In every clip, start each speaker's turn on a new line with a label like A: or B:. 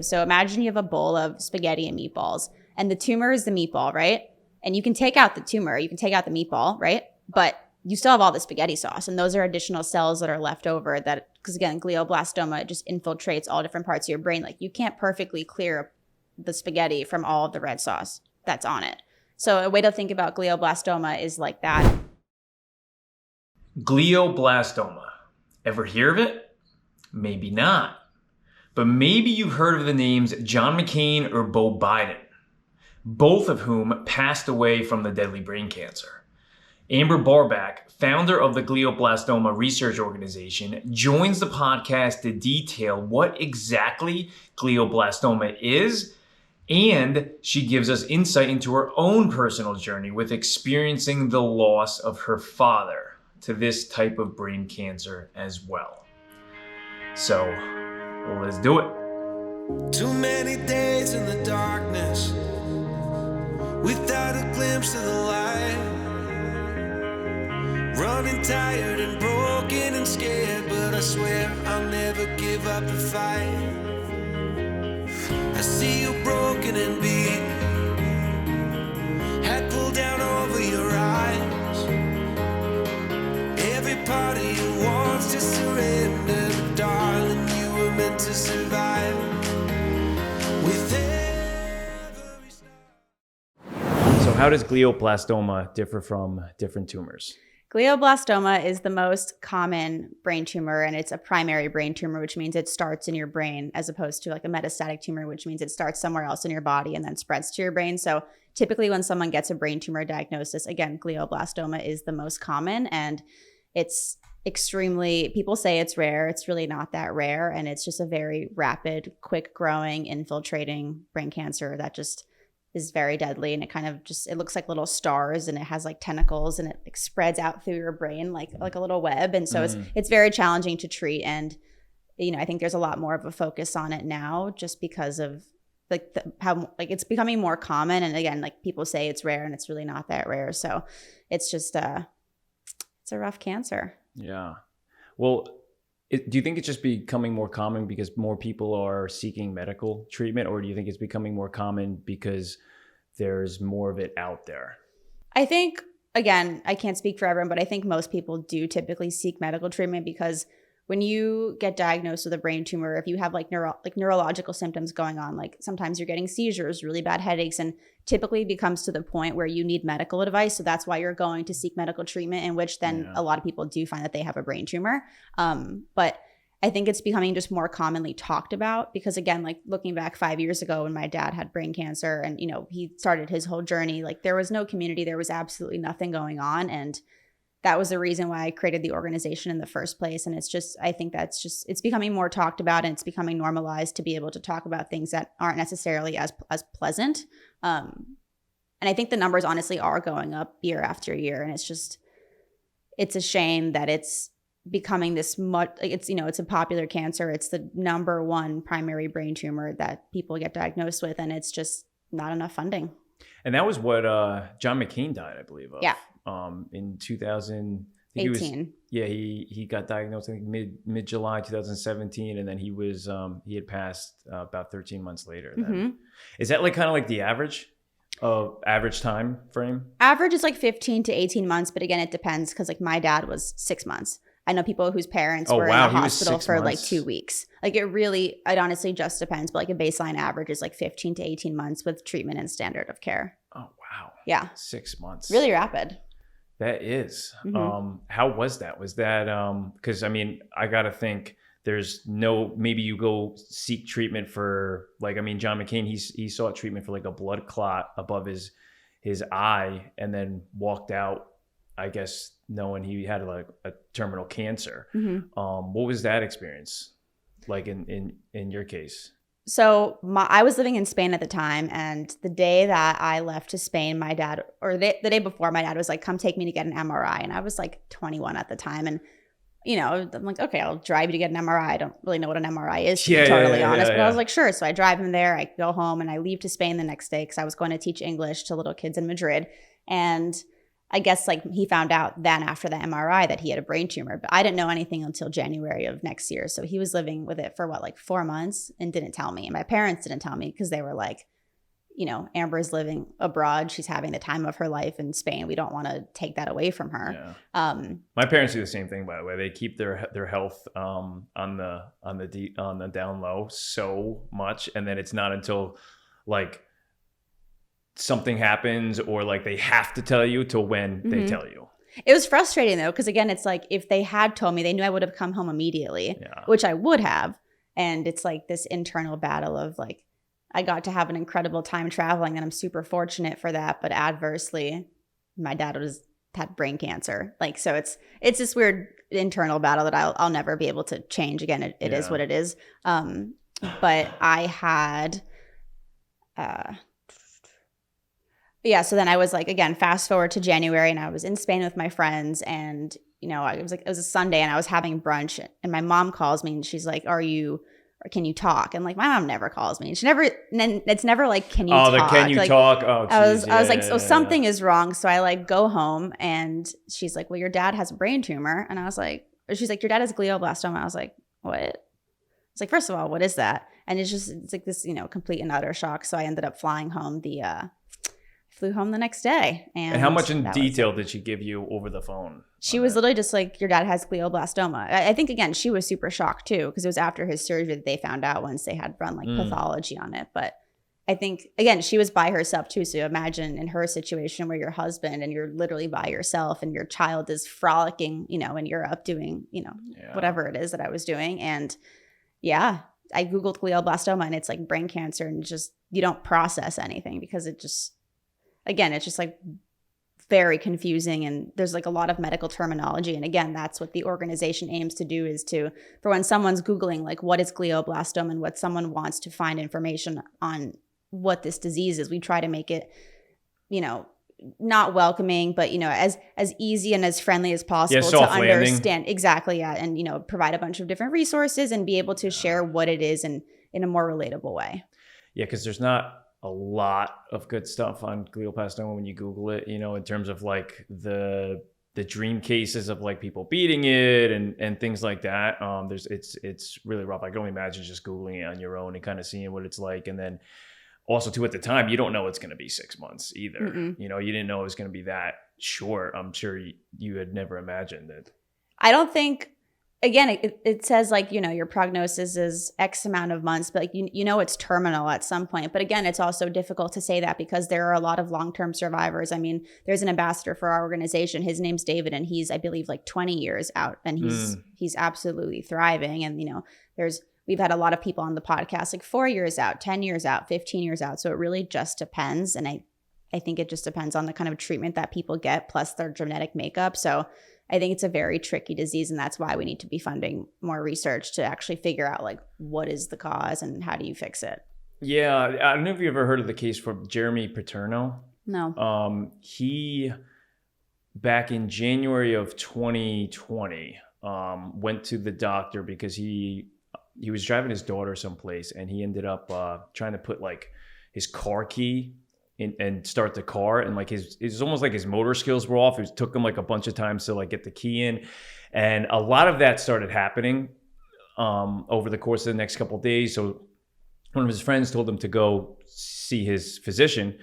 A: perspective. So imagine you have a bowl of spaghetti and meatballs, and the tumor is the meatball, right? And you can take out the tumor, you can take out the meatball, right? But you still have all the spaghetti sauce, and those are additional cells that are left over that, because again, glioblastoma, it just infiltrates all different parts of your brain. Like you can't perfectly clear the spaghetti from all of the red sauce that's on it. So a way to think about glioblastoma is like that.
B: Glioblastoma. Ever hear of it? Maybe not. But maybe you've heard of the names John MCain or Beau Biden, both of whom passed away from the deadly brain cancer. Amber Barbach, founder of the Glioblastoma Research Organization, joins the podcast to detail what exactly glioblastoma is, and she gives us insight into her own personal journey with experiencing the loss of her father to this type of brain cancer as well. So, let's do it.
C: Too many days in the darkness without a glimpse of the light. Running tired and broken and scared, but I swear I'll never give up the fight. I see you broken and beat, head pulled down over your eyes. Every part of you wants to surrender, but darling, you were meant to survive. With every star.
B: So how does glioblastoma differ from different tumors?
A: Glioblastoma is the most common brain tumor, and it's a primary brain tumor, which means it starts in your brain, as opposed to like a metastatic tumor, which means it starts somewhere else in your body and then spreads to your brain. So typically when someone gets a brain tumor diagnosis, again, glioblastoma is the most common, and it's extremely, people say it's rare. It's really not that rare, and it's just a very rapid, quick growing, infiltrating brain cancer that just is very deadly. And it kind of just, it looks like little stars, and it has like tentacles, and it like spreads out through your brain like a little web. And so it's very challenging to treat. And, you know, I think there's a lot more of a focus on it now just because of like how like it's becoming more common. And again, like people say it's rare, and it's really not that rare. So it's just it's a rough cancer.
B: Yeah. Well, do you think it's just becoming more common because more people are seeking medical treatment, or do you think it's becoming more common because there's more of it out there?
A: I think, again, I can't speak for everyone, but I think most people do typically seek medical treatment because when you get diagnosed with a brain tumor, if you have like neurological symptoms going on, like sometimes you're getting seizures, really bad headaches, and typically becomes to the point where you need medical advice. So that's why you're going to seek medical treatment, in which then a lot of people do find that they have a brain tumor. But I think it's becoming just more commonly talked about because, again, like looking back 5 years ago when my dad had brain cancer and, you know, he started his whole journey, like there was no community, there was absolutely nothing going on. And that was the reason why I created the organization in the first place. And it's just, I think that's just, it's becoming more talked about, and it's becoming normalized to be able to talk about things that aren't necessarily as pleasant. And I think the numbers honestly are going up year after year. And it's just, it's a shame that it's becoming this much, it's, you know, it's a popular cancer. It's the number one primary brain tumor that people get diagnosed with. And it's just not enough funding.
B: And that was what John MCain died, I believe, of.
A: Yeah.
B: In 2018. He got diagnosed, I think mid July 2017, and then he had passed about 13 months later. Then. Is that like kind of like the average time frame?
A: Average is like 15 to 18 months, but again, it depends because like my dad was 6 months. I know people whose parents were in the hospital for like 2 weeks. Like it honestly just depends, but like a baseline average is like 15 to 18 months with treatment and standard of care.
B: Oh, wow.
A: Yeah.
B: 6 months.
A: Really rapid.
B: That is. How was that? Was that, because I mean, I got to think maybe you go seek treatment for like, I mean, John MCain, he sought treatment for like a blood clot above his eye and then walked out, I guess, knowing he had like a terminal cancer. What was that experience like in your case?
A: So I was living in Spain at the time, and the day that I left to Spain, my dad, or the day before, my dad was like, come take me to get an MRI. And I was like 21 at the time. And, you know, I'm like, okay, I'll drive you to get an MRI. I don't really know what an MRI is, to be totally honest. But I was like, sure. So I drive him there. I go home and I leave to Spain the next day because I was going to teach English to little kids in Madrid. And I guess like he found out then after the MRI that he had a brain tumor, but I didn't know anything until January of next year. So he was living with it for like 4 months and didn't tell me. And my parents didn't tell me because they were like, Amber's living abroad. She's having the time of her life in Spain. We don't want to take that away from her.
B: Yeah. My parents do the same thing, by the way. They keep their health on the down low so much, and then it's not until like something happens or like they have to tell you till when they tell you.
A: It was frustrating though, because again, it's like if they had told me, they knew I would have come home immediately, which I would have. And it's like this internal battle of like, I got to have an incredible time traveling and I'm super fortunate for that. But adversely, my dad had brain cancer. Like, so it's this weird internal battle that I'll never be able to change. Again, it is what it is. But I had, so then I was like, again, fast forward to January and I was in Spain with my friends and, it was a Sunday and I was having brunch and my mom calls me and she's like, can you talk? And like, my mom never calls me. It's never like, can you talk?
B: Can you talk? Oh, geez.
A: I was like, something is wrong. So I like go home and she's like, well, your dad has a brain tumor. And I was like, she's like, your dad has glioblastoma. I was like, what? It's like, first of all, what is that? And it's like this, complete and utter shock. So I ended up flying home flew home the next day. And
B: how much in detail did she give you over the phone?
A: She was literally just like, your dad has glioblastoma. I think, again, she was super shocked too, because it was after his surgery that they found out once they had run like pathology on it. But I think, again, she was by herself too. So imagine in her situation where your husband and you're literally by yourself and your child is frolicking, in Europe doing, whatever it is that I was doing. And I Googled glioblastoma and it's like brain cancer and just, you don't process anything because it's just like very confusing and there's like a lot of medical terminology. And again, that's what the organization aims to do is for when someone's Googling like what is glioblastoma and what someone wants to find information on what this disease is, we try to make it, not welcoming, but as easy and as friendly as possible to understand. Exactly. Yeah. And provide a bunch of different resources and be able to share what it is in a more relatable way.
B: Yeah, because there's not a lot of good stuff on glioblastoma when you Google it, in terms of like the dream cases of like people beating it and things like that. It's really rough. I can only imagine just Googling it on your own and kind of seeing what it's like. And then also too, at the time, you don't know it's going to be 6 months either. Mm-mm. You didn't know it was going to be that short. I'm sure you had never imagined it.
A: I don't think, again, it says like, your prognosis is X amount of months, but like, it's terminal at some point. But again, it's also difficult to say that because there are a lot of long-term survivors. I mean, there's an ambassador for our organization. His name's David, and he's, I believe, like 20 years out, and he's absolutely thriving. And, we've had a lot of people on the podcast, like 4 years out, 10 years out, 15 years out. So it really just depends. And I think it just depends on the kind of treatment that people get, plus their genetic makeup. So I think it's a very tricky disease, and that's why we need to be funding more research to actually figure out like what is the cause and how do you fix it.
B: Yeah, I don't know if you ever heard of the case for Jeremy Paterno.
A: No.
B: He, back in January of 2020, went to the doctor because he was driving his daughter someplace, and he ended up trying to put like his car key and start the car, and like it's almost like his motor skills were off. It took him like a bunch of times to like get the key in, and a lot of that started happening over the course of the next couple of days. So one of his friends told him to go see his physician,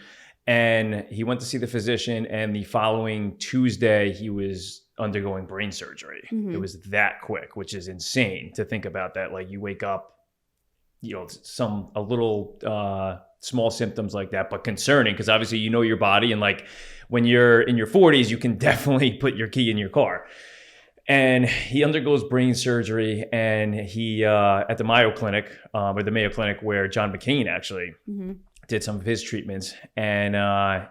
B: and he went to see the physician, and the following Tuesday he was undergoing brain surgery. Mm-hmm. It was that quick, which is insane to think about. That like you wake up, a little small symptoms like that, but concerning because obviously your body, and like when you're in your 40s, you can definitely put your key in your car. And he undergoes brain surgery, and he at the Mayo Clinic, where John MCain actually did some of his treatments, and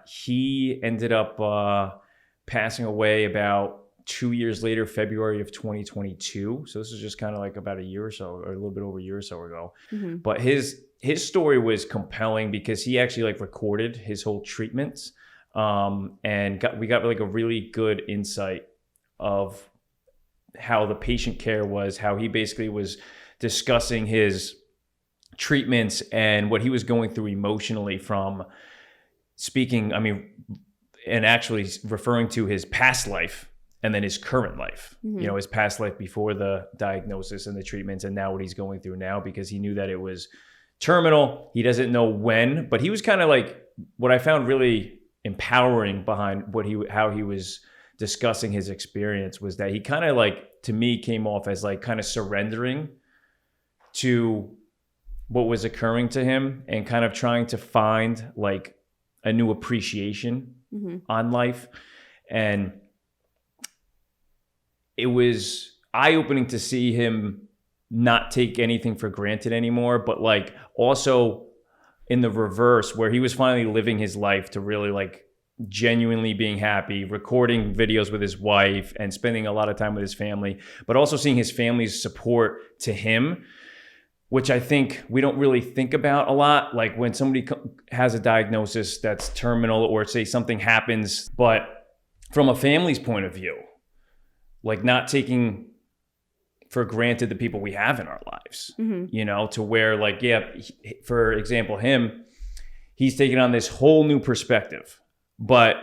B: he ended up passing away about 2 years later, February of 2022. So this is just kind of like about a year or so, or a little bit over a year or so ago. Mm-hmm. But his story was compelling because he actually like recorded his whole treatments, and we got like a really good insight of how the patient care was, how he basically was discussing his treatments and what he was going through emotionally from speaking. I mean, and actually referring to his past life and then his current life, his past life before the diagnosis and the treatments, and now what he's going through now, because he knew that it was terminal. He doesn't know when, but he was kind of like, what I found really empowering behind how he was discussing his experience was that he kind of like, to me, came off as like kind of surrendering to what was occurring to him and kind of trying to find like a new appreciation on life. And it was eye-opening to see him not take anything for granted anymore, but like also in the reverse, where he was finally living his life to really like genuinely being happy, recording videos with his wife and spending a lot of time with his family, but also seeing his family's support to him, which I think we don't really think about a lot. Like when somebody has a diagnosis that's terminal, or say something happens, but from a family's point of view, like not taking for granted the people we have in our lives, to where like, for example, he's taking on this whole new perspective, but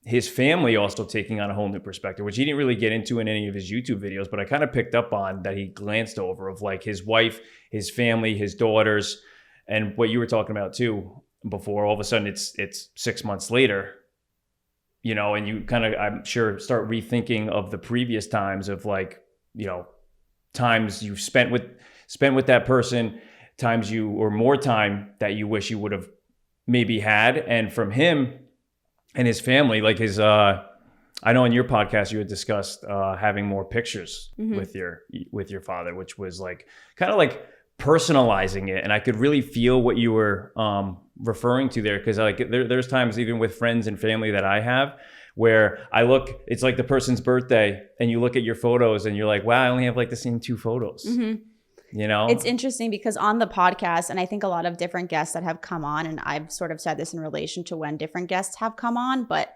B: his family also taking on a whole new perspective, which he didn't really get into in any of his YouTube videos, but I kind of picked up on that he glanced over, of like his wife, his family, his daughters, and what you were talking about too before. All of a sudden it's 6 months later, and you kind of, I'm sure, start rethinking of the previous times of like, times you spent with that person, or more time that you wish you would have maybe had. And from him and his family, like his, I know in your podcast you had discussed having more pictures with your father, which was like kind of like personalizing it. And I could really feel what you were referring to there, because like there's times even with friends and family that I have where it's like the person's birthday and you look at your photos and you're like, wow, I only have like the same 2 photos. It's interesting because on the podcast, and I think a lot of different guests that have come on, and I've sort of said this in relation to when different guests have come on, but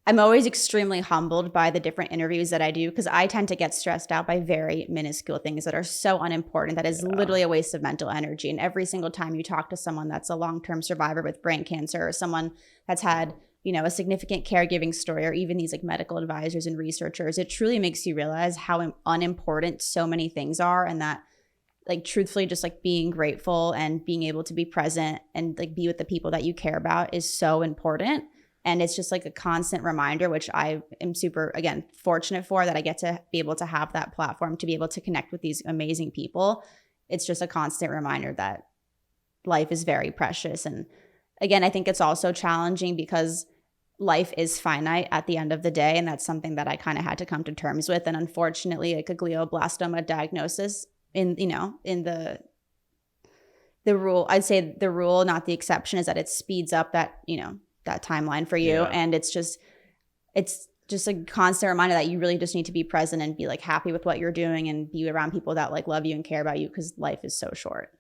B: I'm always extremely humbled by the different interviews that I do, because I tend to get stressed out by very minuscule things that are so unimportant that is literally a waste of mental energy. And every single time you talk to someone that's a long-term survivor with brain cancer, or someone that's had a significant caregiving story, or even these like medical advisors and researchers, it truly makes you realize how unimportant so many things are, and that like truthfully just like being grateful and being able to be present and like be with the people that you care about is so important. And it's just like a constant reminder, which I am super, again, fortunate for, that I get to be able to have that platform to be able to connect with these amazing people. It's just a constant reminder that life is very precious. And again, I think it's also challenging because life is finite at the end of the day. And that's something that I kind of had to come to terms with. And unfortunately, like a glioblastoma diagnosis in the rule, I'd say the rule, not the exception, is that it speeds up that, that timeline for you. And it's just a constant reminder that you really just need to be present and be like happy with what you're doing and be around people that like love you and care about you, because life is so short.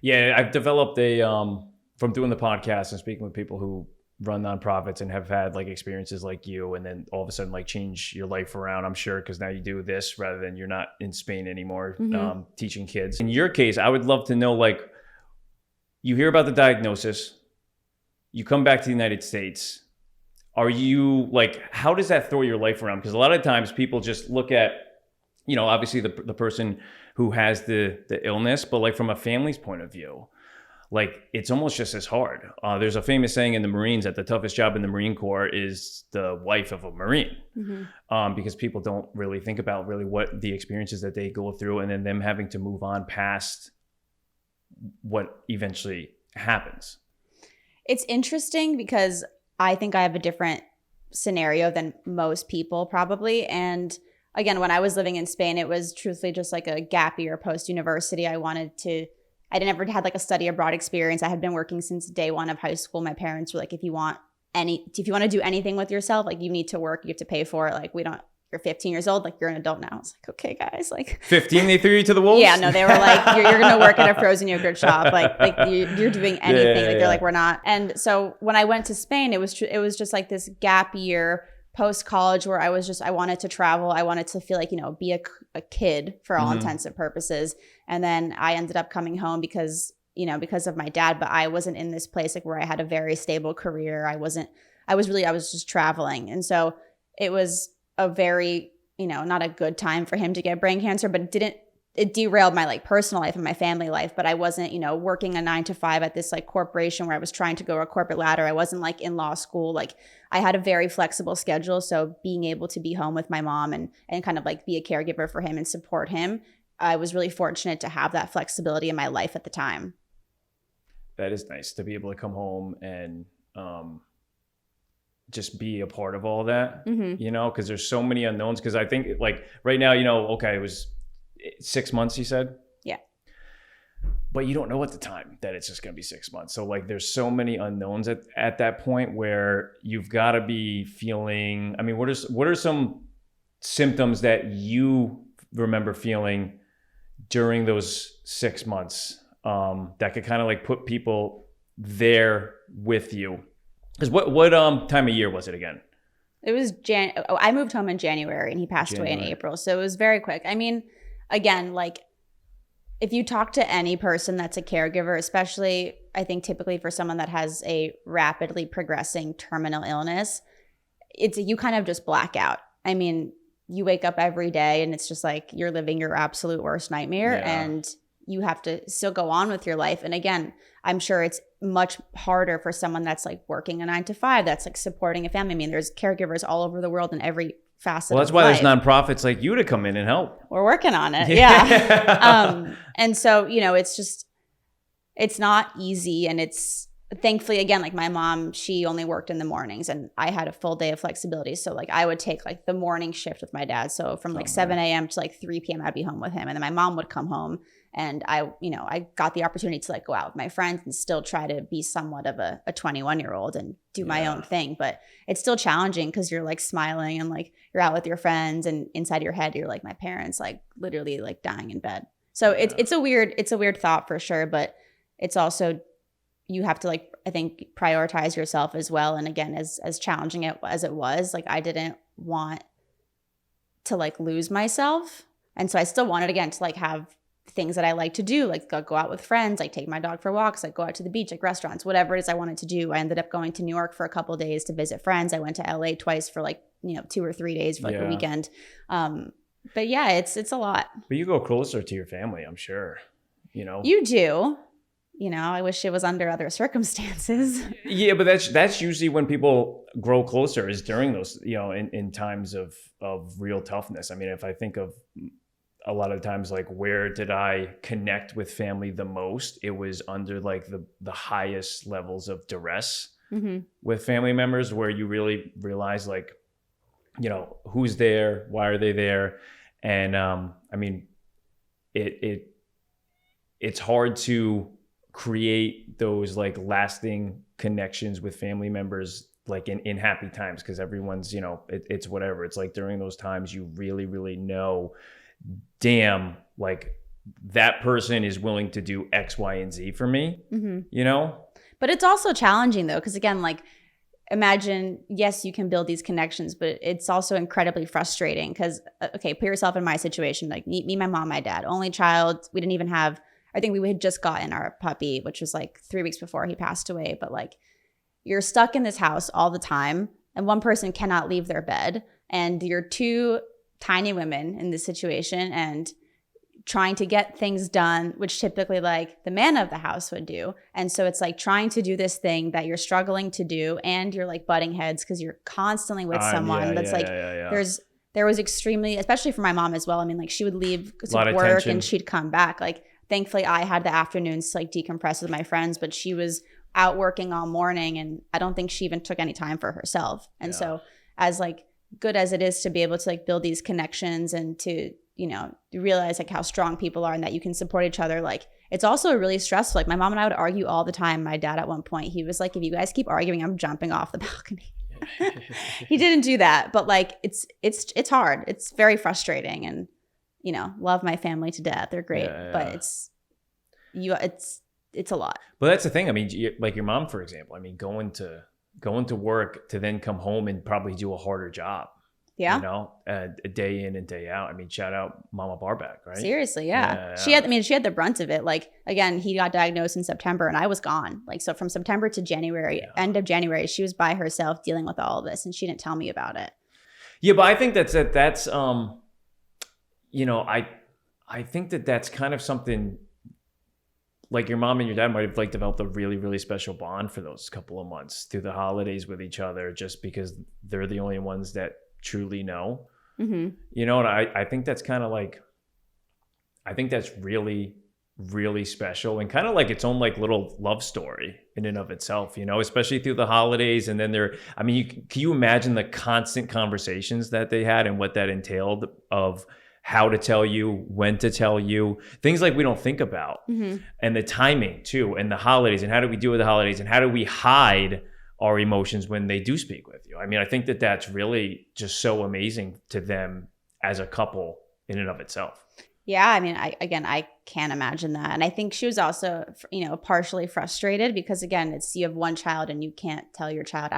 B: Yeah, I've developed from doing the podcast and speaking with people who run nonprofits and have had like experiences like you, and then all of a sudden like change your life around, I'm sure, because now you do this rather than you're not in Spain anymore teaching kids. In your case, I would love to know, like, you hear about the diagnosis, you come back to the United States. Are you like, how does that throw your life around? Because a lot of times people just look at, obviously the person who has the illness, but like from a family's point of view, like it's almost just as hard. There's a famous saying in the Marines that the toughest job in the Marine Corps is the wife of a Marine, because people don't really think about really what the experiences that they go through, and then them having to move on past what eventually happens.
A: It's interesting because I think I have a different scenario than most people probably. And again, when I was living in Spain, it was truthfully just like a gap year post-university. I never had like a study abroad experience. I had been working since day one of high school. My parents were like, if you want to do anything with yourself, like you need to work, you have to pay for it. Like you're 15 years old, like you're an adult now. I was like, okay, guys, like
B: 15, they threw you to the wolves?
A: Yeah, no, they were like, you're going to work at a frozen yogurt shop. Like you're doing anything. Like they're like, we're not. And so when I went to Spain, it was just like this gap year post college where I wanted to travel. I wanted to feel like, be a kid for all intents and purposes. And then I ended up coming home because of my dad, but I wasn't in this place like where I had a very stable career. I was just traveling. And so it was a very, not a good time for him to get brain cancer, but it derailed my like personal life and my family life. But I wasn't, working a 9 to 5 at this like corporation where I was trying to go a corporate ladder. I wasn't like in law school. Like I had a very flexible schedule. So being able to be home with my mom and kind of like be a caregiver for him and support him, I was really fortunate to have that flexibility in my life at the time.
D: That is nice to be able to come home and just be a part of all that, because there's so many unknowns. Because I think like right now, okay, it was 6 months, you said?
A: Yeah.
D: But you don't know at the time that it's just going to be 6 months. So like there's so many unknowns at that point where you've got to be feeling, I mean, what are some symptoms that you remember feeling during those 6 months that could kind of like put people there with you? Because what time of year was it again?
A: It was I moved home in January and he passed away in April. So it was very quick. I mean, again, like if you talk to any person that's a caregiver, especially I think typically for someone that has a rapidly progressing terminal illness, you kind of just black out. I mean, you wake up every day and it's just like you're living your absolute worst nightmare and you have to still go on with your life. And again, I'm sure it's much harder for someone that's like working a 9 to 5, that's like supporting a family. I mean, there's caregivers all over the world in every facet of life.
D: Well, that's why there's nonprofits like you to come in and help.
A: We're working on it. Yeah. And so, it's not easy. And it's thankfully, again, like my mom, she only worked in the mornings and I had a full day of flexibility. So like I would take like the morning shift with my dad. So from like 7 a.m. to like 3 p.m. I'd be home with him. And then my mom would come home and I got the opportunity to like go out with my friends and still try to be somewhat of a 21-year-old and do my own thing. But it's still challenging because you're like smiling and like you're out with your friends and inside your head, you're like my parents, like literally like dying in bed. So it's a weird thought for sure. But it's also, you have to like, I think, prioritize yourself as well. And again, as challenging as it was, like I didn't want to like lose myself. And so I still wanted, again, to like have things that I like to do, like go out with friends, like take my dog for walks, like go out to the beach, like restaurants, whatever it is I wanted to do. I ended up going to New York for a couple of days to visit friends. I went to LA twice for like, 2 or 3 days for like a weekend. But yeah, it's a lot.
D: But you go closer to your family, I'm sure,
A: You do. I wish it was under other circumstances.
D: Yeah, but that's usually when people grow closer is during those, in times of real toughness. I mean, if I think of a lot of times, like where did I connect with family the most? It was under like the highest levels of duress with family members, where you really realize like, who's there, why are they there? And I mean, it's hard to create those like lasting connections with family members like in happy times, because everyone's it's whatever. It's like during those times you really, really know, damn, like that person is willing to do X, Y, and Z for me, But it's also challenging though, because again, like imagine, yes, you can build these connections, but it's also incredibly frustrating because, okay, put yourself in my situation, like me, my mom, my dad, only child. We didn't even have, I think we had just gotten our puppy, which was like 3 weeks before he passed away. But like you're stuck in this house all the time and one person cannot leave their bed and you're 2 tiny women in this situation and trying to get things done, which typically like the man of the house would do. And so it's like trying to do this thing that you're struggling to do and you're like butting heads because you're constantly with someone there was extremely, especially for my mom as well. I mean, like she would leave to work and she'd come back. Like thankfully I had the afternoons to like decompress with my friends, but she was out working all morning and I don't think she even took any time for herself. And so as like good as it is to be able to like build these connections and to realize like how strong people are and that you can support each other. Like it's also really stressful. Like my mom and I would argue all the time. My dad at one point, he was like, if you guys keep arguing, I'm jumping off the balcony. He didn't do that, but like it's hard. It's very frustrating and love my family to death. They're great, but it's a lot. But that's the thing. I mean, like your mom, for example, I mean, going to work to then come home and probably do a harder job.
A: Yeah.
D: You know, day in and day out. I mean, shout out Mama Barbach, right?
A: Seriously, yeah. She had the brunt of it. Like, again, he got diagnosed in September and I was gone. Like, so from September to January, end of January, she was by herself dealing with all of this and she didn't tell me about it.
D: Yeah, but I think that's you know, I think that's kind of something like your mom and your dad might have like developed a really, really special bond for those couple of months through the holidays with each other, just because they're the only ones that truly know.
A: Mm-hmm.
D: You know, and I think that's kind of like, I think that's really, really special and kind of like its own like little love story in and of itself, you know, especially through the holidays. And then I mean, can you imagine the constant conversations that they had and what that entailed of how to tell you, when to tell you, things like we don't think about.
A: Mm-hmm.
D: And the timing too, and the holidays, and how do we deal with the holidays, and how do we hide our emotions when they do speak with you? I mean, I think that's really just so amazing to them as a couple in and of itself.
A: Yeah, I mean, I can't imagine that. And I think she was also, you know, partially frustrated because, again, it's you have one child and you can't tell your child.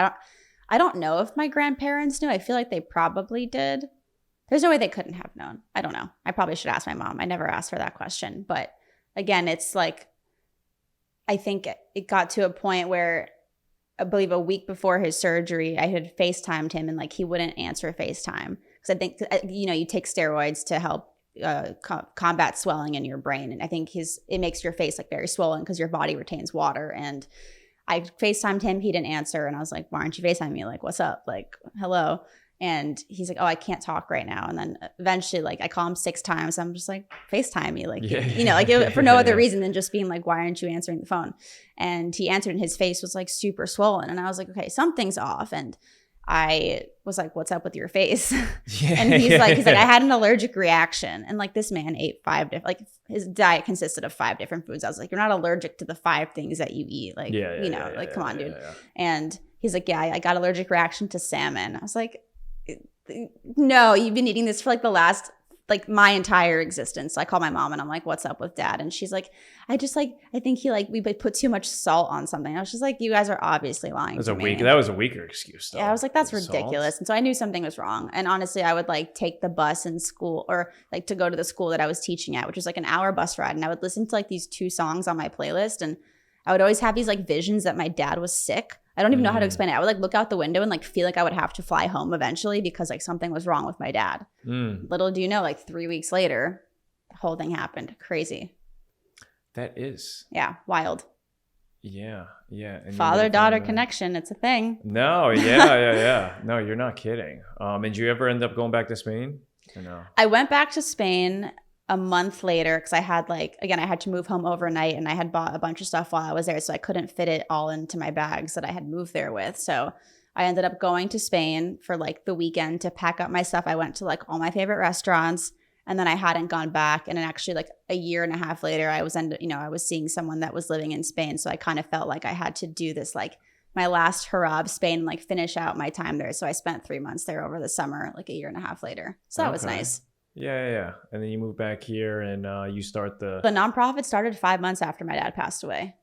A: I don't know if my grandparents knew. I feel like they probably did. There's no way they couldn't have known. I don't know. I probably should ask my mom. I never asked her that question. But again, it's like, I think it got to a point where I believe a week before his surgery, I had FaceTimed him and like he wouldn't answer FaceTime. Because I think, you know, you take steroids to help combat swelling in your brain. And I think it makes your face like very swollen because your body retains water. And I FaceTimed him. He didn't answer. And I was like, why aren't you FaceTiming me? Like, what's up? Like, hello. And he's like, oh, I can't talk right now. And then eventually, like, I call him 6 times. I'm just like, FaceTime me. Like, you know, like for no other reason than just being like, why aren't you answering the phone? And he answered and his face was like super swollen. And I was like, okay, something's off. And I was like, what's up with your face? And he's like, I had an allergic reaction. And like this man ate 5 different, like his diet consisted of 5 different foods. I was like, you're not allergic to the 5 things that you eat. Like, come on, dude. Yeah. And he's like, yeah, I got allergic reaction to salmon. I was like, no, you've been eating this for like the last, like my entire existence. So I call my mom and I'm like, what's up with dad? And she's like, I think we put too much salt on something. I was just like, you guys are obviously lying to me.
D: That was a weaker excuse though.
A: Yeah, I was like, that's ridiculous. Salt? And so I knew something was wrong. And honestly, I would like take the bus in school or like to go to the school that I was teaching at, which was like an hour bus ride. And I would listen to like these 2 songs on my playlist. And I would always have these like visions that my dad was sick. I don't even know how to explain it. I would like look out the window and like feel like I would have to fly home eventually because like something was wrong with my dad. Little do you know, like 3 weeks later, the whole thing happened. Crazy.
D: That is.
A: Yeah, wild.
D: Yeah.
A: Father-daughter connection. It's a thing.
D: No, yeah. No, you're not kidding. And did you ever end up going back to Spain or no?
A: I went back to Spain a month later because I had I had to move home overnight and I had bought a bunch of stuff while I was there. So I couldn't fit it all into my bags that I had moved there with. So I ended up going to Spain for like the weekend to pack up my stuff. I went to like all my favorite restaurants and then I hadn't gone back. And then actually like a year and a half later, I was seeing someone that was living in Spain. So I kind of felt like I had to do this, like my last hurrah of Spain, like finish out my time there. So I spent 3 months there over the summer, like a year and a half later. So that was nice.
D: Yeah. And then you move back here and you start the
A: nonprofit started 5 months after my dad passed away.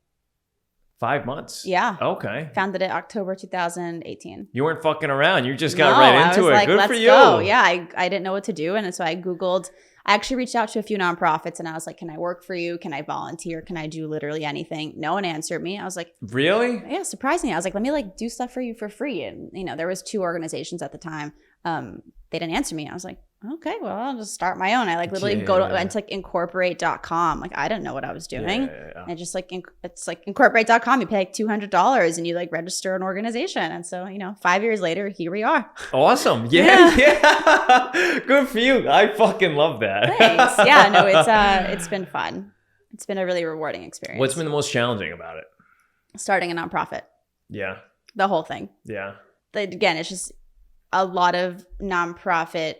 D: 5 months?
A: Yeah.
D: Okay.
A: Founded it October 2018.
D: You weren't fucking around. You just got right into it. Like, good for you.
A: Go. Yeah, I didn't know what to do. And so I Googled, I actually reached out to a few nonprofits and I was like, can I work for you? Can I volunteer? Can I do literally anything? No one answered me. I was like,
D: really?
A: Yeah, surprisingly. I was like, let me like do stuff for you for free. And there was 2 organizations at the time. They didn't answer me. I was like, okay, well, I'll just start my own. I like literally went to like incorporate.com. Like I didn't know what I was doing. And just like, it's like incorporate.com. You pay like $200 and you like register an organization. And so, 5 years later, here we are.
D: Awesome. Yeah. Good for you. I fucking love that.
A: Thanks. Yeah, no, it's been fun. It's been a really rewarding experience.
D: What's been the most challenging about it?
A: Starting a nonprofit.
D: Yeah.
A: The whole thing.
D: Yeah.
A: Again, it's just a lot of nonprofit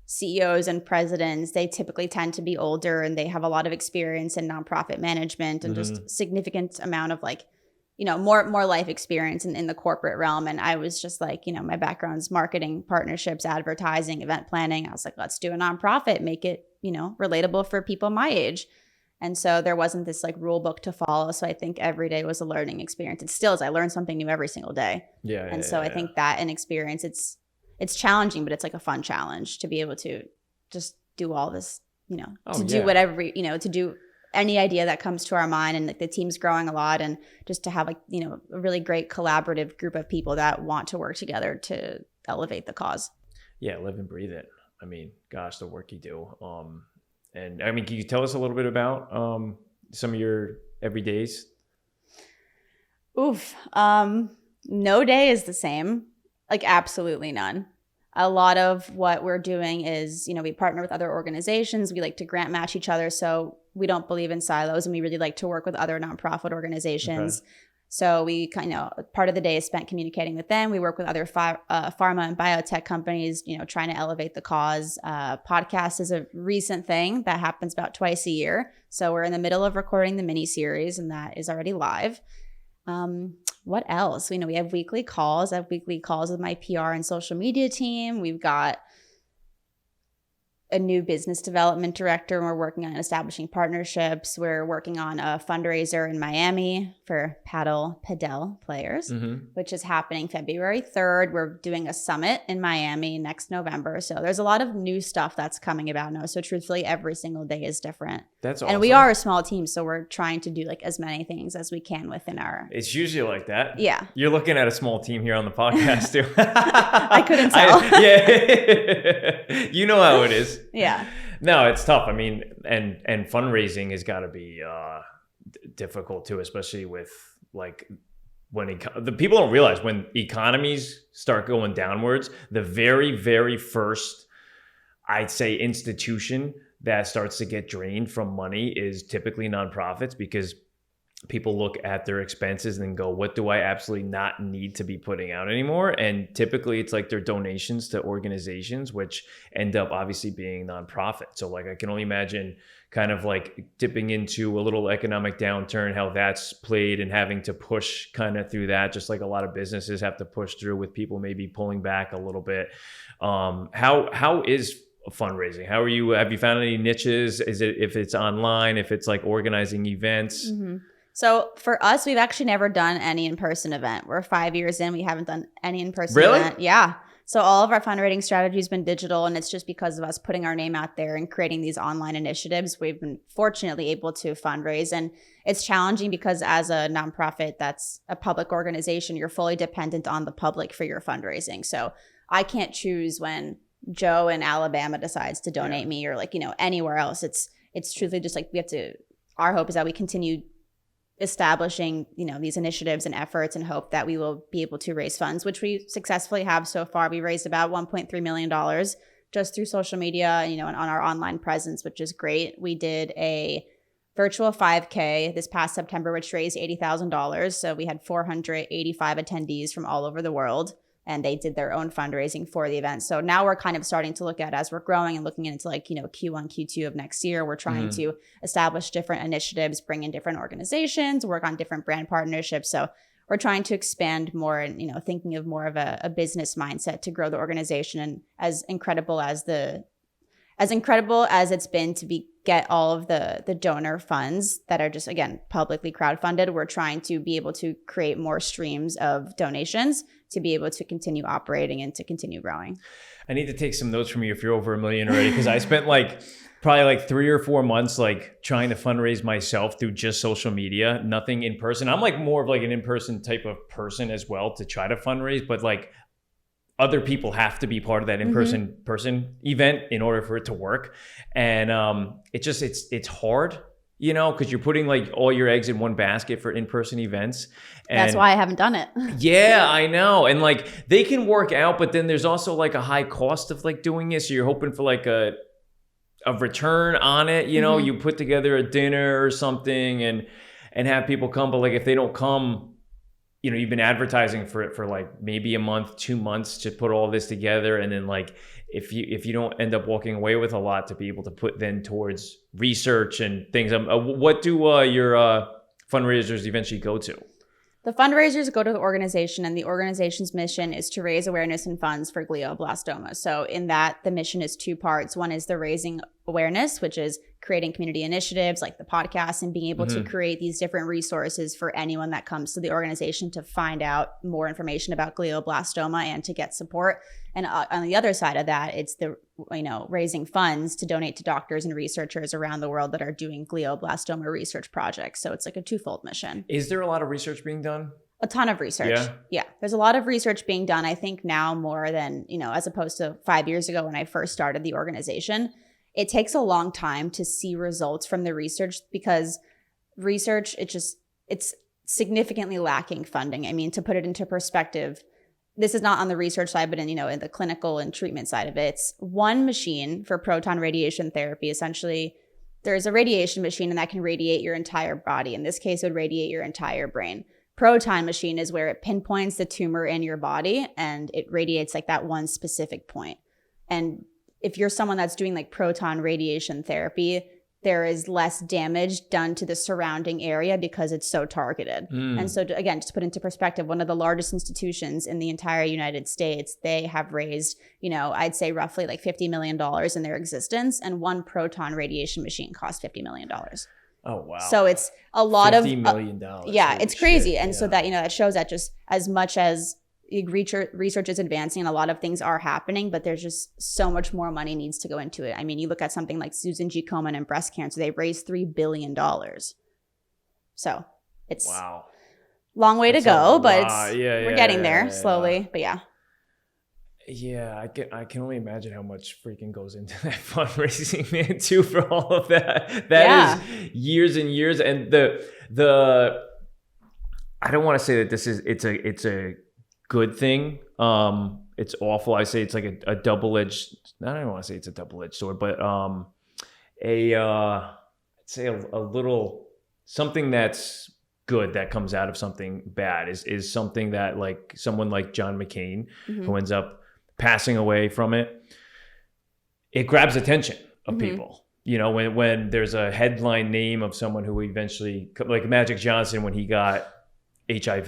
A: CEOs and presidents, they typically tend to be older and they have a lot of experience in nonprofit management and just significant amount of like, more life experience in the corporate realm. And I was just like, my background's marketing, partnerships, advertising, event planning. I was like, let's do a nonprofit, make it, relatable for people my age. And so there wasn't this like rule book to follow. So I think every day was a learning experience. It still is. I learn something new every single day.
D: Yeah.
A: And so I think that an experience, it's challenging, but it's like a fun challenge to be able to just do all this, do whatever, to do any idea that comes to our mind. And like the team's growing a lot, and just to have a really great collaborative group of people that want to work together to elevate the cause.
D: Yeah, live and breathe it. I mean, gosh, the work you do. And I mean, can you tell us a little bit about some of your everydays?
A: Oof. No day is the same. Like absolutely none. A lot of what we're doing is, we partner with other organizations. We like to grant match each other. So we don't believe in silos, and we really like to work with other nonprofit organizations. Okay. So we part of the day is spent communicating with them. We work with other pharma and biotech companies, trying to elevate the cause. Podcast is a recent thing that happens about twice a year. So we're in the middle of recording the mini series, and that is already live. What else? We have weekly calls. I have weekly calls with my PR and social media team. We've got a new business development director, and we're working on establishing partnerships. We're working on a fundraiser in Miami for padel players, which is happening February 3rd. We're doing a summit in Miami next November. So there's a lot of new stuff that's coming about now. So truthfully, every single day is different.
D: That's awesome.
A: And we are a small team, so we're trying to do like as many things as we can within our...
D: It's usually like that.
A: Yeah.
D: You're looking at a small team here on the podcast too.
A: I couldn't tell.
D: Yeah. You know how it is.
A: Yeah.
D: No, it's tough. I mean, and fundraising has got to be difficult too, especially with like when the people don't realize when economies start going downwards, the very, very first, I'd say, institution that starts to get drained from money is typically nonprofits, because people look at their expenses and go, what do I absolutely not need to be putting out anymore? And typically it's like their donations to organizations, which end up obviously being nonprofit. So like I can only imagine kind of like dipping into a little economic downturn, how that's played, and having to push kind of through that, just like a lot of businesses have to push through with people maybe pulling back a little bit. How is fundraising? How are you? Have you found any niches? Is it, if it's online, if it's like organizing events?
A: Mm-hmm. So for us, we've actually never done any in-person event. We're 5 years in. We haven't done any in-person event. Yeah. So all of our fundraising strategy has been digital, and it's just because of us putting our name out there and creating these online initiatives. We've been fortunately able to fundraise, and it's challenging because as a nonprofit that's a public organization, you're fully dependent on the public for your fundraising. So I can't choose when Joe in Alabama decides to donate me, or like, anywhere else. It's truly just like our hope is that we continue establishing, these initiatives and efforts, and hope that we will be able to raise funds, which we successfully have so far. We raised about $1.3 million just through social media, and on our online presence, which is great. We did a virtual 5K this past September, which raised $80,000. So we had 485 attendees from all over the world, and they did their own fundraising for the event. So now we're kind of starting to look at, as we're growing and looking into like, Q1, Q2 of next year, we're trying to establish different initiatives, bring in different organizations, work on different brand partnerships. So we're trying to expand more and, thinking of more of a business mindset to grow the organization. And as incredible as it's been to get all of the donor funds that are just, again, publicly crowdfunded, we're trying to be able to create more streams of donations to be able to continue operating and to continue growing.
D: I need to take some notes from you if you're over $1 million already, because I spent probably 3 or 4 months trying to fundraise myself through just social media, nothing in person. I'm more of an in-person type of person as well to try to fundraise, but other people have to be part of that in-person event in order for it to work. And it's hard, because you're putting all your eggs in one basket for in-person events. And
A: that's why I haven't done it.
D: Yeah, I know. And they can work out, but then there's also a high cost of doing it. So you're hoping for a return on it. You put together a dinner or something and have people come. But if they don't come, you've been advertising for it for maybe a month, 2 months to put all this together. And then if you don't end up walking away with a lot to be able to put then towards research and things, what do your fundraisers eventually go to?
A: The fundraisers go to the organization, and the organization's mission is to raise awareness and funds for glioblastoma. So in that, the mission is 2 parts. One is the raising awareness, which is creating community initiatives like the podcast and being able to create these different resources for anyone that comes to the organization to find out more information about glioblastoma and to get support. And on the other side of that, it's the, raising funds to donate to doctors and researchers around the world that are doing glioblastoma research projects. So it's like a twofold mission.
D: Is there a lot of research being done?
A: A ton of research. Yeah. There's a lot of research being done. I think now more than, as opposed to 5 years ago when I first started the organization. It takes a long time to see results from the research because research, it's significantly lacking funding. I mean, to put it into perspective, this is not on the research side, but in the clinical and treatment side of it. It's one machine for proton radiation therapy. Essentially, there's a radiation machine and that can radiate your entire body. In this case, it would radiate your entire brain. Proton machine is where it pinpoints the tumor in your body and it radiates like that one specific point. And if you're someone that's doing like proton radiation therapy, there is less damage done to the surrounding area because it's so targeted. And so again, just to put into perspective, one of the largest institutions in the entire United States, they have raised, I'd say roughly like $50 million in their existence. And one proton radiation machine costs $50 million.
D: Oh, wow.
A: So it's a lot of
D: $50 million.
A: Yeah, it's crazy. And so that, that shows that just as much as research is advancing and a lot of things are happening, but there's just so much more money needs to go into it. I mean, you look at something like Susan G. Komen and breast cancer, they raised $3 billion. So it's long way to go, but we're getting there slowly, but yeah.
D: Yeah, I can only imagine how much freaking goes into that fundraising, man, too, for all of that. That is years and years. And the I don't want to say that it's a good thing. It's awful. I say it's like a double-edged, I don't want to say it's a double-edged sword, but I'd say a little something that's good that comes out of something bad is something that like someone like John McCain, who ends up passing away from it, it grabs attention of people. When there's a headline name of someone who eventually, like Magic Johnson, when he got HIV,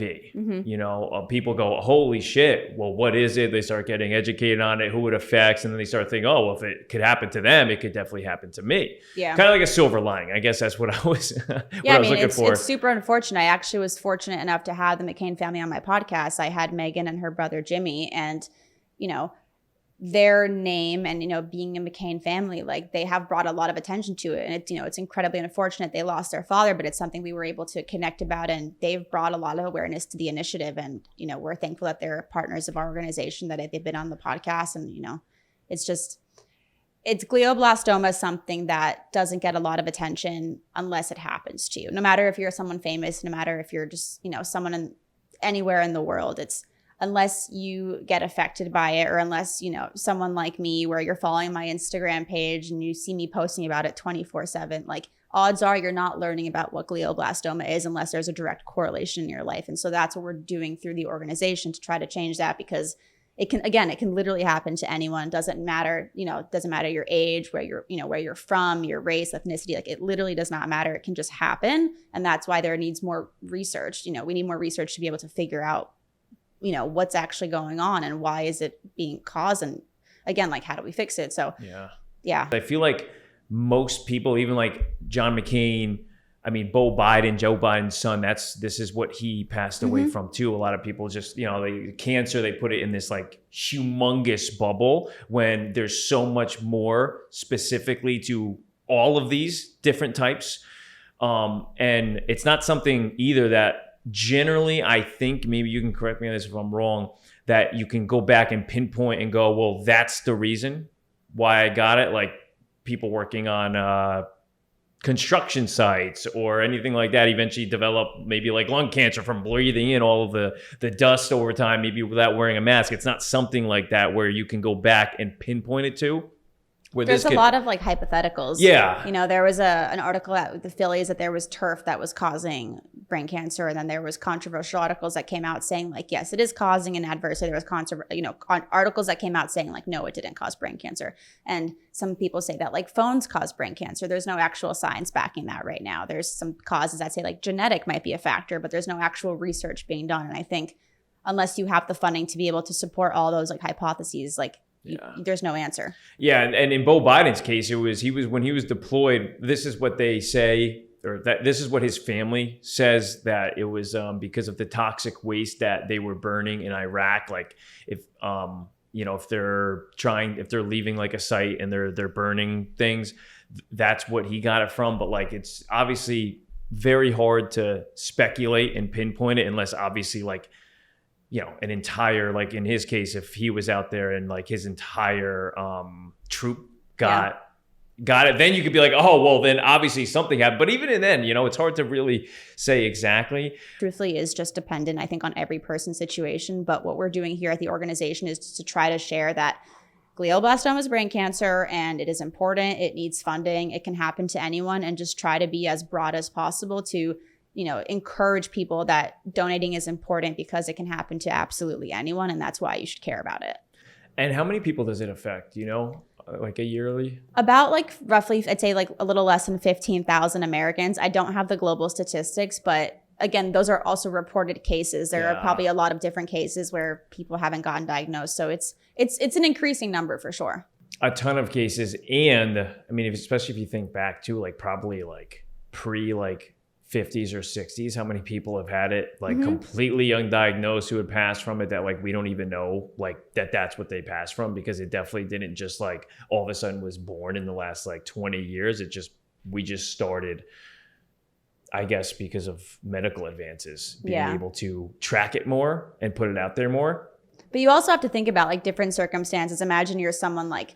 D: people go, holy shit, well, what is it? They start getting educated on it, who it affects. And then they start thinking, oh, well, if it could happen to them, it could definitely happen to me. Yeah. Kind of like a silver lining. I guess that's what I was, looking for.
A: It's super unfortunate. I actually was fortunate enough to have the McCain family on my podcast. I had Megan and her brother, Jimmy, and, their name and, being a McCain family, like they have brought a lot of attention to it. And it's, it's incredibly unfortunate they lost their father, but it's something we were able to connect about. And they've brought a lot of awareness to the initiative. And, we're thankful that they're partners of our organization, that they've been on the podcast. And, it's glioblastoma, something that doesn't get a lot of attention unless it happens to you. No matter if you're someone famous, no matter if you're just, someone anywhere in the world, it's, unless you get affected by it, or unless, someone like me, where you're following my Instagram page and you see me posting about it 24/7, like odds are you're not learning about what glioblastoma is unless there's a direct correlation in your life. And so that's what we're doing through the organization to try to change that, because it can literally happen to anyone. Doesn't matter, doesn't matter your age, where you're from, your race, ethnicity, like it literally does not matter. It can just happen. And that's why there needs more research. We need more research to be able to figure out what's actually going on and why is it being caused, and again, like how do we fix it? So yeah.
D: I feel like most people, even like John McCain, I mean, Beau Biden, Joe Biden's son, this is what he passed away from too. A lot of people just, cancer, they put it in this like humongous bubble when there's so much more specifically to all of these different types. And it's not something either that generally, I think, maybe you can correct me on this if I'm wrong, that you can go back and pinpoint and go, well, that's the reason why I got it. Like people working on construction sites or anything like that eventually develop maybe like lung cancer from breathing in all of the dust over time, maybe without wearing a mask. It's not something like that where you can go back and pinpoint it to.
A: There's a lot of like hypotheticals.
D: Yeah.
A: There was an article at the Phillies that there was turf that was causing brain cancer. And then there was controversial articles that came out saying like, yes, it is causing an adverse. There was articles that came out saying like, no, it didn't cause brain cancer. And some people say that like phones cause brain cancer. There's no actual science backing that right now. There's some causes that say like genetic might be a factor, but there's no actual research being done. And I think unless you have the funding to be able to support all those like hypotheses, like there's no answer.
D: Yeah, and in Beau Biden's case, when he was deployed. This is what they say, or that this is what his family says, that it was because of the toxic waste that they were burning in Iraq. Like if if they're leaving like a site and they're burning things, that's what he got it from. But like it's obviously very hard to speculate and pinpoint it unless obviously like an entire, like in his case, if he was out there and like his entire troop got it, then you could be like, oh, well, then obviously something happened. But even then, it's hard to really say exactly.
A: Truthfully is just dependent, I think, on every person's situation. But what we're doing here at the organization is to try to share that glioblastoma is brain cancer and it is important. It needs funding. It can happen to anyone, and just try to be as broad as possible to encourage people that donating is important because it can happen to absolutely anyone. And that's why you should care about it.
D: And how many people does it affect, like a yearly?
A: About like roughly, I'd say like a little less than 15,000 Americans. I don't have the global statistics, but again, those are also reported cases. There are probably a lot of different cases where people haven't gotten diagnosed. So it's an increasing number for sure.
D: A ton of cases. And I mean, especially if you think back to like probably like pre like 50s or 60s, how many people have had it like completely undiagnosed who had passed from it that like we don't even know like that's what they passed from, because it definitely didn't just like all of a sudden was born in the last like 20 years. We just started, I guess, because of medical advances, being able to track it more and put it out there more.
A: But you also have to think about like different circumstances. Imagine you're someone like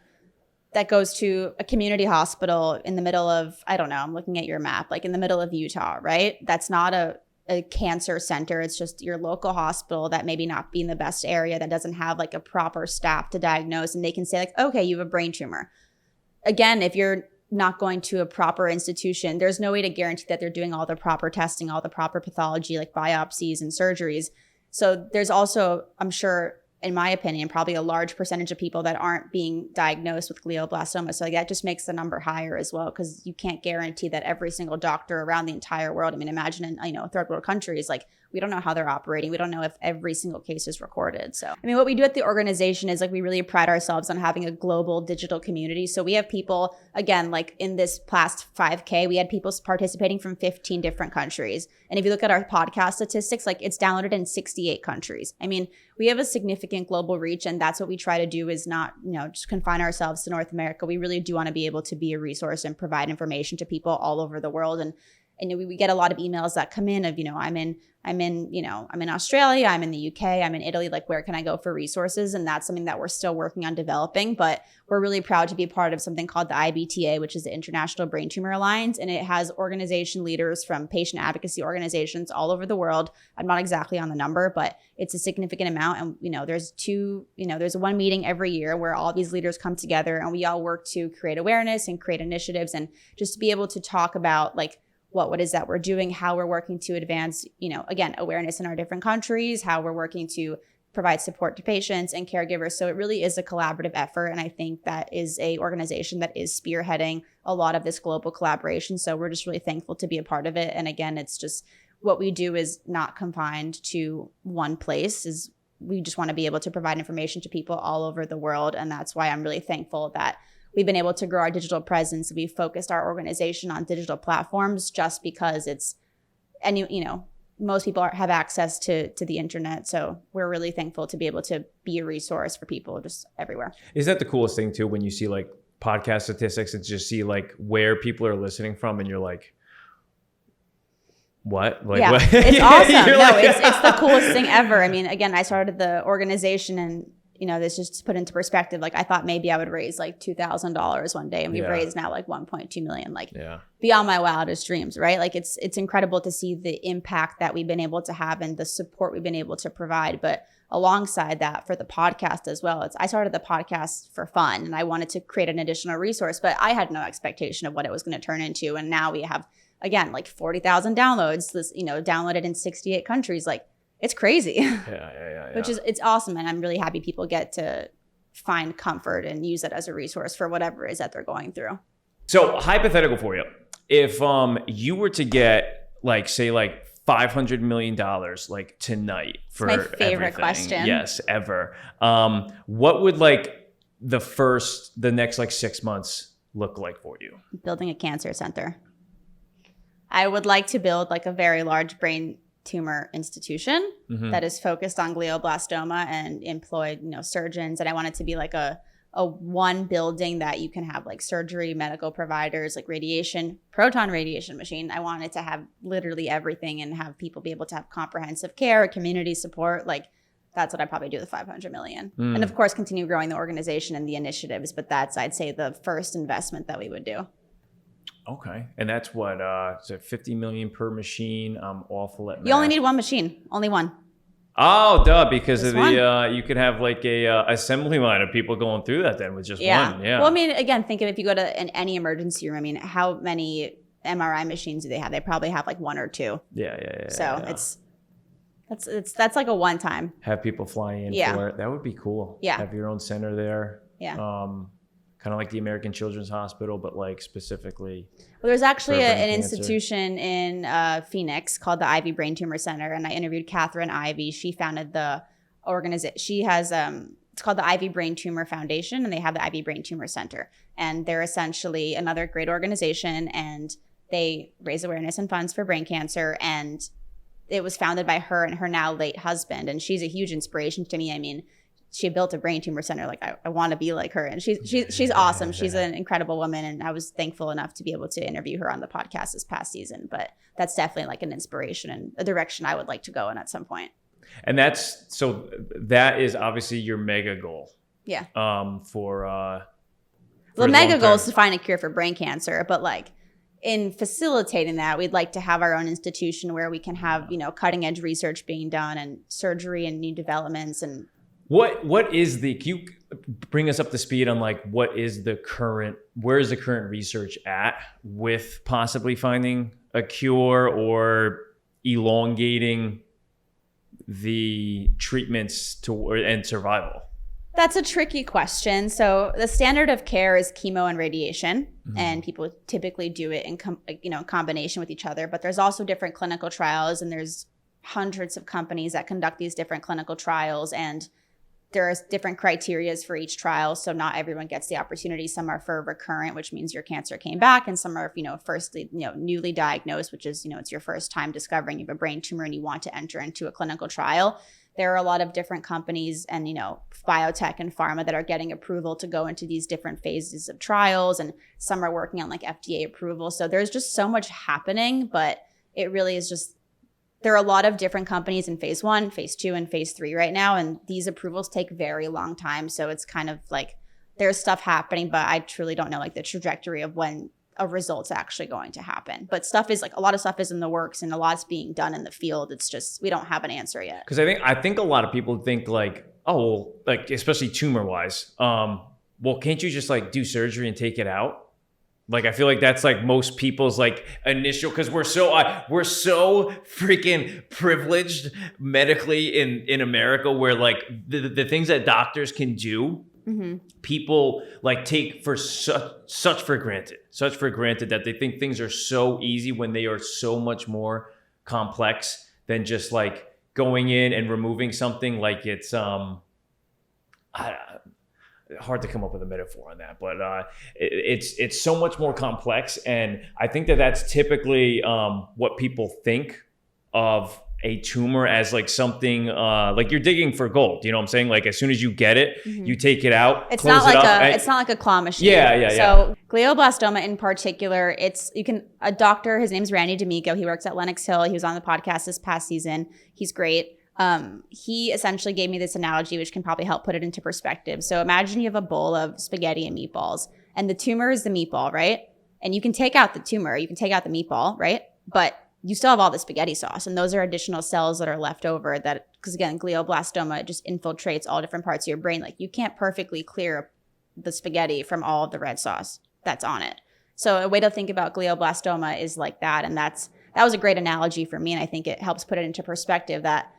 A: that goes to a community hospital in the middle of, I don't know, I'm looking at your map, like in the middle of Utah, right? That's not a cancer center. It's just your local hospital that maybe not be in the best area, that doesn't have like a proper staff to diagnose. And they can say like, okay, you have a brain tumor. Again, if you're not going to a proper institution, there's no way to guarantee that they're doing all the proper testing, all the proper pathology, like biopsies and surgeries. So there's also, I'm sure, in my opinion, probably a large percentage of people that aren't being diagnosed with glioblastoma. So like, that just makes the number higher as well, because you can't guarantee that every single doctor around the entire world, I mean, imagine in third world countries, like we don't know how they're operating. We don't know if every single case is recorded. So, I mean, what we do at the organization is like, we really pride ourselves on having a global digital community. So we have people, again, like in this past 5K, we had people participating from 15 different countries. And if you look at our podcast statistics, like it's downloaded in 68 countries. I mean, we have a significant global reach, and that's what we try to do, is not, just confine ourselves to North America. We really do want to be able to be a resource and provide information to people all over the world. And we get a lot of emails that come in of, I'm in Australia, I'm in the UK, I'm in Italy, like where can I go for resources? And that's something that we're still working on developing, but we're really proud to be part of something called the IBTA, which is the International Brain Tumor Alliance. And it has organization leaders from patient advocacy organizations all over the world. I'm not exactly on the number, but it's a significant amount. And, there's one meeting every year where all these leaders come together and we all work to create awareness and create initiatives, and just to be able to talk about like, what is that we're doing, how we're working to advance, again, awareness in our different countries, how we're working to provide support to patients and caregivers. So it really is a collaborative effort. And I think that is a organization that is spearheading a lot of this global collaboration. So we're just really thankful to be a part of it. And again, it's just what we do is not confined to one place. Is we just want to be able to provide information to people all over the world. And that's why I'm really thankful that we've been able to grow our digital presence. We've focused our organization on digital platforms just because most people have access to the internet. So we're really thankful to be able to be a resource for people just everywhere.
D: Is that the coolest thing too, when you see like podcast statistics and just see like where people are listening from and you're like, what? Like,
A: yeah,
D: what?
A: It's awesome. It's the coolest thing ever. I mean, again, I started the organization and this just to put into perspective, like I thought maybe I would raise like $2,000 one day, and we've raised now like 1.2 million, like beyond my wildest dreams, right? Like it's incredible to see the impact that we've been able to have and the support we've been able to provide. But alongside that, for the podcast as well, I started the podcast for fun and I wanted to create an additional resource, but I had no expectation of what it was going to turn into. And now we have, again, like 40,000 downloads, downloaded in 68 countries. Like, it's crazy. Yeah. Which is, it's awesome. And I'm really happy people get to find comfort and use it as a resource for whatever it is that they're going through.
D: So hypothetical for you, if you were to get like, say like $500 million like tonight for
A: it's my favorite
D: everything,
A: question.
D: yes, ever. What would like the next like 6 months look like for you?
A: Building a cancer center. I would like to build like a very large brain tumor institution that is focused on glioblastoma and employed, surgeons. And I want it to be like a one building that you can have like surgery, medical providers, like radiation, proton radiation machine. I want it to have literally everything and have people be able to have comprehensive care, community support. Like that's what I'd probably do with $500 million. And of course, continue growing the organization and the initiatives. But that's, I'd say, the first investment that we would do.
D: Okay. And that's what, is it 50 million per machine? I'm awful at math.
A: You only need one machine, only one.
D: Oh, duh, because
A: Just
D: of the, you could have like a assembly line of people going through that then with just one. Yeah.
A: Well, I mean, again, think of if you go to any emergency room, I mean, how many MRI machines do they have? They probably have like one or two.
D: Yeah.
A: So that's like a one time.
D: Have people fly in for it. That would be cool.
A: Yeah.
D: Have your own center there.
A: Yeah.
D: Kind of like the American Children's Hospital, but like specifically.
A: Well, there's actually
D: for brain
A: an
D: cancer.
A: institution in Phoenix called the Ivy Brain Tumor Center, and I interviewed Catherine Ivy. She founded the organization. She has it's called the Ivy Brain Tumor Foundation, and they have the Ivy Brain Tumor Center, and they're essentially another great organization, and they raise awareness and funds for brain cancer. And it was founded by her and her now late husband, and she's a huge inspiration to me. I mean, she built a brain tumor center. Like I want to be like her, and she's awesome. She's an incredible woman, and I was thankful enough to be able to interview her on the podcast this past season. But that's definitely like an inspiration and a direction I would like to go in at some point.
D: And that is obviously your mega goal.
A: Yeah.
D: For
A: the mega goal is to find a cure for brain cancer, but like in facilitating that, we'd like to have our own institution where we can have cutting edge research being done and surgery and new developments and.
D: What is can you bring us up to speed on like where is the current research at with possibly finding a cure or elongating the treatments and survival?
A: That's a tricky question. So the standard of care is chemo and radiation, and people typically do it in combination with each other. But there's also different clinical trials, and there's hundreds of companies that conduct these different clinical trials, and there are different criterias for each trial. So not everyone gets the opportunity. Some are for recurrent, which means your cancer came back. And some are, firstly, newly diagnosed, which is, it's your first time discovering you have a brain tumor and you want to enter into a clinical trial. There are a lot of different companies and, biotech and pharma that are getting approval to go into these different phases of trials. And some are working on like FDA approval. So there's just so much happening, but it really is just, there are a lot of different companies in phase 1, phase 2, and phase 3 right now. And these approvals take very long time. So it's kind of like there's stuff happening, but I truly don't know like the trajectory of when a result's actually going to happen. But stuff is like a lot of stuff is in the works and a lot's being done in the field. It's just we don't have an answer yet.
D: Because I think a lot of people think like, oh, like especially tumor wise, well, can't you just like do surgery and take it out? Like, I feel like that's like most people's like initial, because we're so freaking privileged medically in America where like the things that doctors can do, people like take for such for granted that they think things are so easy when they are so much more complex than just like going in and removing something. Like it's, hard to come up with a metaphor on that, but it's so much more complex, and I think that's typically what people think of a tumor as like something like you're digging for gold. You know what I'm saying? Like as soon as you get it, you take it out.
A: It's not like a claw machine.
D: Yeah.
A: So glioblastoma in particular, a doctor. His name's Randy D'Amico. He works at Lenox Hill. He was on the podcast this past season. He's great. He essentially gave me this analogy, which can probably help put it into perspective. So imagine you have a bowl of spaghetti and meatballs, and the tumor is the meatball, right? And you can take out the tumor, you can take out the meatball, right? But you still have all the spaghetti sauce, and those are additional cells that are left over because again, glioblastoma, it just infiltrates all different parts of your brain. Like you can't perfectly clear the spaghetti from all of the red sauce that's on it. So a way to think about glioblastoma is like that. And that was a great analogy for me. And I think it helps put it into perspective that,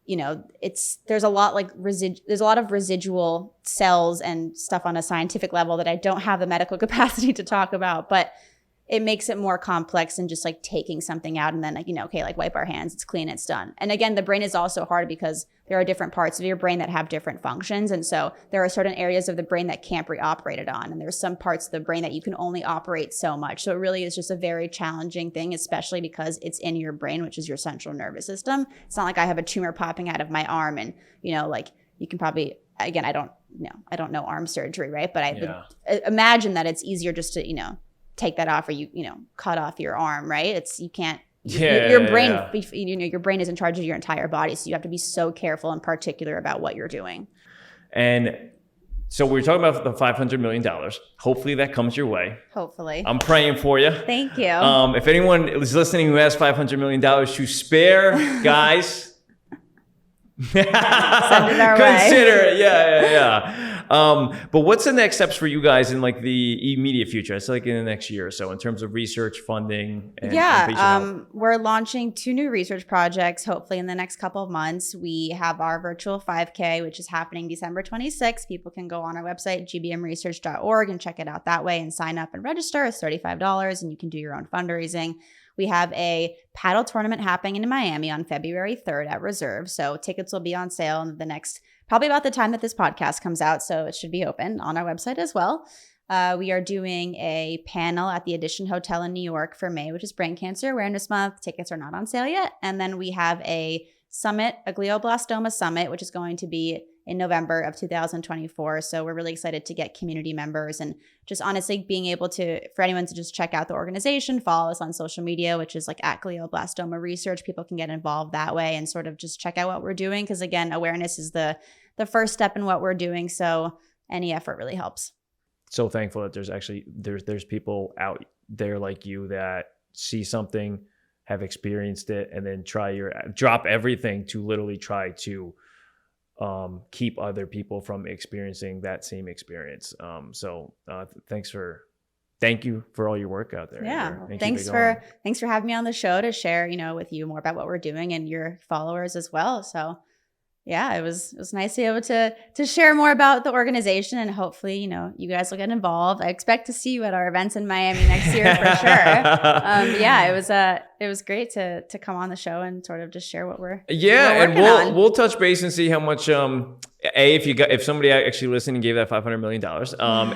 A: there's a lot of residual cells and stuff on a scientific level that I don't have the medical capacity to talk about, but it makes it more complex than just like taking something out and then like, okay, like wipe our hands, it's clean, it's done. And again, the brain is also hard because there are different parts of your brain that have different functions. And so there are certain areas of the brain that can't be operated on. And there's some parts of the brain that you can only operate so much. So it really is just a very challenging thing, especially because it's in your brain, which is your central nervous system. It's not like I have a tumor popping out of my arm and, like you can probably, again, I don't know arm surgery, right? But I would imagine that it's easier just to, take that off or cut off your arm, right? You can't, your brain, your brain is in charge of your entire body. So you have to be so careful and particular about what you're doing.
D: And so we're talking about the $500 million. Hopefully that comes your way.
A: Hopefully.
D: I'm praying for you.
A: Thank you.
D: If anyone is listening who has $500 million to spare, guys,
A: send it our way.
D: Consider it. Yeah. But what's the next steps for you guys in like the immediate future? It's like in the next year or so in terms of research, funding, and patient health.
A: We're launching 2 new research projects hopefully in the next couple of months. We have our virtual 5K, which is happening December 26th. People can go on our website, gbmresearch.org, and check it out that way and sign up and register. It's $35 and you can do your own fundraising. We have a paddle tournament happening in Miami on February 3rd at Reserve. So tickets will be on sale in the next, probably about the time that this podcast comes out. So it should be open on our website as well. We are doing a panel at the Edition Hotel in New York for May, which is Brain Cancer Awareness Month. Tickets are not on sale yet. And then we have a summit, a glioblastoma summit, which is going to be in November of 2024. So we're really excited to get community members and just honestly being able to, for anyone to just check out the organization, follow us on social media, which is like at Glioblastoma Research. People can get involved that way and sort of just check out what we're doing. Because again, awareness is the first step in what we're doing. So any effort really helps.
D: So thankful that there's actually, there's people out there like you that see something, have experienced it, and then drop everything to literally try to keep other people from experiencing that same experience. Thank you for all your work out there.
A: Yeah. Thanks for having me on the show to share, with you more about what we're doing and your followers as well. So yeah, it was nice to be able to share more about the organization, and hopefully, you guys will get involved. I expect to see you at our events in Miami next year for sure. Yeah, it was great to come on the show and sort of just share what we're
D: and we'll touch base and see how much if somebody actually listened and gave that $500 million,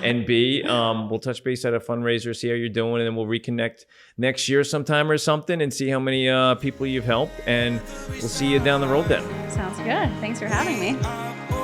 D: and B, we'll touch base at a fundraiser, see how you're doing, and then we'll reconnect next year sometime or something and see how many people you've helped, and we'll see you down the road then.
A: Sounds good. Thanks for having me.